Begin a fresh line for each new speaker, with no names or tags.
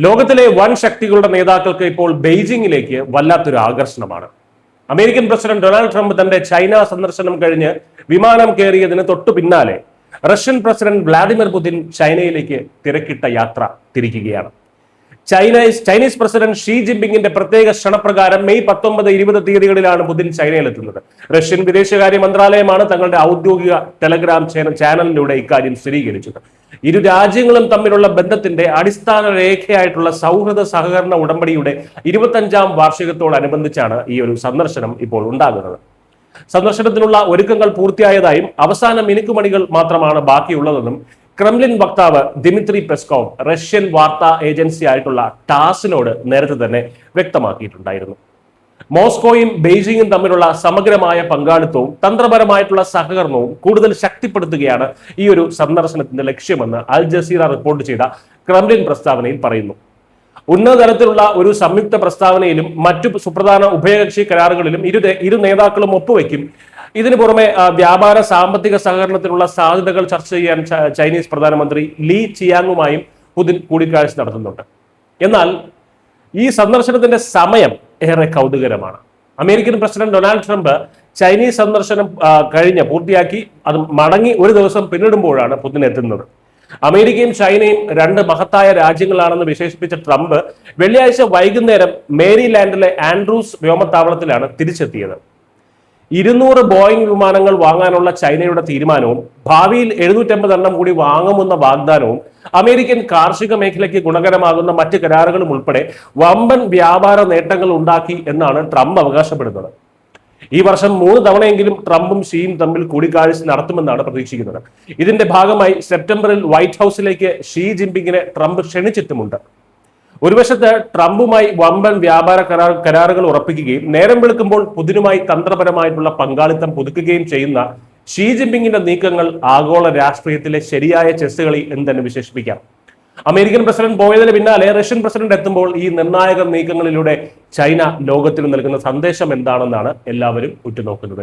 ലോകത്തിലെ വൻ ശക്തികളുടെ നേതാക്കൾക്ക് ഇപ്പോൾ ബെയ്ജിങ്ങിലേക്ക് വല്ലാത്തൊരു ആകർഷണമാണ്. അമേരിക്കൻ പ്രസിഡന്റ് ഡൊണാൾഡ് ട്രംപ് തന്റെ ചൈന സന്ദർശനം കഴിഞ്ഞ് വിമാനം കയറിയതിന് തൊട്ടു പിന്നാലെ റഷ്യൻ പ്രസിഡന്റ് വ്ളാഡിമിർ പുടിൻ ചൈനയിലേക്ക് തിരക്കിട്ട യാത്ര തിരിക്കുകയാണ്. ചൈനീസ് പ്രസിഡന്റ് ഷീ ജിൻപിങ്ങിന്റെ പ്രത്യേക ക്ഷണപ്രകാരം മെയ് 19, 20 തീയതികളിലാണ് പുടിൻ ചൈനയിലെത്തുന്നത്. റഷ്യൻ വിദേശകാര്യ മന്ത്രാലയമാണ് തങ്ങളുടെ ഔദ്യോഗിക ടെലഗ്രാം ചാനലിലൂടെ ഇക്കാര്യം സ്ഥിരീകരിച്ചത്. ഇരു രാജ്യങ്ങളും തമ്മിലുള്ള ബന്ധത്തിന്റെ അടിസ്ഥാന രേഖയായിട്ടുള്ള സൗഹൃദ സഹകരണ ഉടമ്പടിയുടെ 25ാം വാർഷികത്തോടനുബന്ധിച്ചാണ് ഈ ഒരു സന്ദർശനം ഇപ്പോൾ ഉണ്ടാകുന്നത്. സന്ദർശനത്തിനുള്ള ഒരുക്കങ്ങൾ പൂർത്തിയായതായും അവസാന മിനുക്കുമണികൾ മാത്രമാണ് ബാക്കിയുള്ളതെന്നും ക്രെംലിൻ വക്താവ് ദിമിത്രി പെസ്കോവ് റഷ്യൻ വാർത്താ ഏജൻസി ആയിട്ടുള്ള ടാസിനോട് നേരത്തെ തന്നെ വ്യക്തമാക്കിയിട്ടുണ്ടായിരുന്നു. മോസ്കോയും ബെയ്ജിങ്ങും തമ്മിലുള്ള സമഗ്രമായ പങ്കാളിത്തവും തന്ത്രപരമായിട്ടുള്ള സഹകരണവും കൂടുതൽ ശക്തിപ്പെടുത്തുകയാണ് ഈ ഒരു സന്ദർശനത്തിന്റെ ലക്ഷ്യമെന്ന് അൽ ജസീറ റിപ്പോർട്ട് ചെയ്ത ക്രെംലിൻ പ്രസ്താവനയിൽ പറയുന്നു. ഉന്നതതലത്തിലുള്ള ഒരു സംയുക്ത പ്രസ്താവനയിലും മറ്റു സുപ്രധാന ഉഭയകക്ഷി കരാറുകളിലും ഇരു നേതാക്കളും ഒപ്പുവെക്കും. ഇതിനു പുറമെ വ്യാപാര സാമ്പത്തിക സഹകരണത്തിനുള്ള സാധ്യതകൾ ചർച്ച ചെയ്യാൻ ചൈനീസ് പ്രധാനമന്ത്രി ലീ ചിയാങ്ങുമായും പുടിൻ കൂടിക്കാഴ്ച നടത്തുന്നുണ്ട്. എന്നാൽ ഈ സന്ദർശനത്തിന്റെ സമയം ഏറെ കൗതുകരമാണ്. American president Donald Trump Chinese സന്ദർശനം പൂർത്തിയാക്കി അത് മടങ്ങി ഒരു ദിവസം പിന്നിടുമ്പോഴാണ് പുടിൻ എത്തുന്നത്. അമേരിക്കയും ചൈനയും രണ്ട് മഹത്തായ രാജ്യങ്ങളാണെന്ന് വിശേഷിപ്പിച്ച ട്രംപ് വെള്ളിയാഴ്ച വൈകുന്നേരം മേരിലാൻഡിലെ ആൻഡ്രൂസ് വ്യോമത്താവളത്തിലാണ് തിരിച്ചെത്തിയത്. 200 ബോയിംഗ് വിമാനങ്ങൾ വാങ്ങാനുള്ള ചൈനയുടെ തീരുമാനവും ഭാവിയിൽ 750 എണ്ണം കൂടി വാങ്ങുമെന്ന വാഗ്ദാനവും അമേരിക്കൻ കാർഷിക മേഖലയ്ക്ക് ഗുണകരമാകുന്ന മറ്റ് കരാറുകളും ഉൾപ്പെടെ വമ്പൻ വ്യാപാര നേട്ടങ്ങൾ ഉണ്ടാക്കി എന്നാണ് ട്രംപ് അവകാശപ്പെടുന്നത്. ഈ വർഷം 3 തവണയെങ്കിലും ട്രംപും ഷീയും തമ്മിൽ കൂടിക്കാഴ്ച നടത്തുമെന്നാണ് പ്രതീക്ഷിക്കുന്നത്. ഇതിന്റെ ഭാഗമായി സെപ്റ്റംബറിൽ വൈറ്റ് ഹൗസിലേക്ക് ഷീ ജിൻപിങ്ങിനെ ട്രംപ് ക്ഷണിച്ചിട്ടുമുണ്ട്. ഒരു വശത്ത് ട്രംപുമായി വമ്പൻ വ്യാപാര കരാറുകൾ ഉറപ്പിക്കുകയും നേരം വെളുക്കുമ്പോൾ പുതിനുമായി തന്ത്രപരമായിട്ടുള്ള പങ്കാളിത്തം പുതുക്കുകയും ചെയ്യുന്ന ഷീ ജിൻപിങ്ങിന്റെ നീക്കങ്ങൾ ആഗോള രാഷ്ട്രീയത്തിലെ ശരിയായ ചെസ് കളി എന്ന് തന്നെ വിശേഷിപ്പിക്കാം. അമേരിക്കൻ പ്രസിഡന്റ് പോയതിന് പിന്നാലെ റഷ്യൻ പ്രസിഡന്റ് എത്തുമ്പോൾ ഈ നിർണായക നീക്കങ്ങളിലൂടെ ചൈന ലോകത്തിന് നൽകുന്ന സന്ദേശം എന്താണെന്നാണ് എല്ലാവരും ഉറ്റുനോക്കുന്നത്.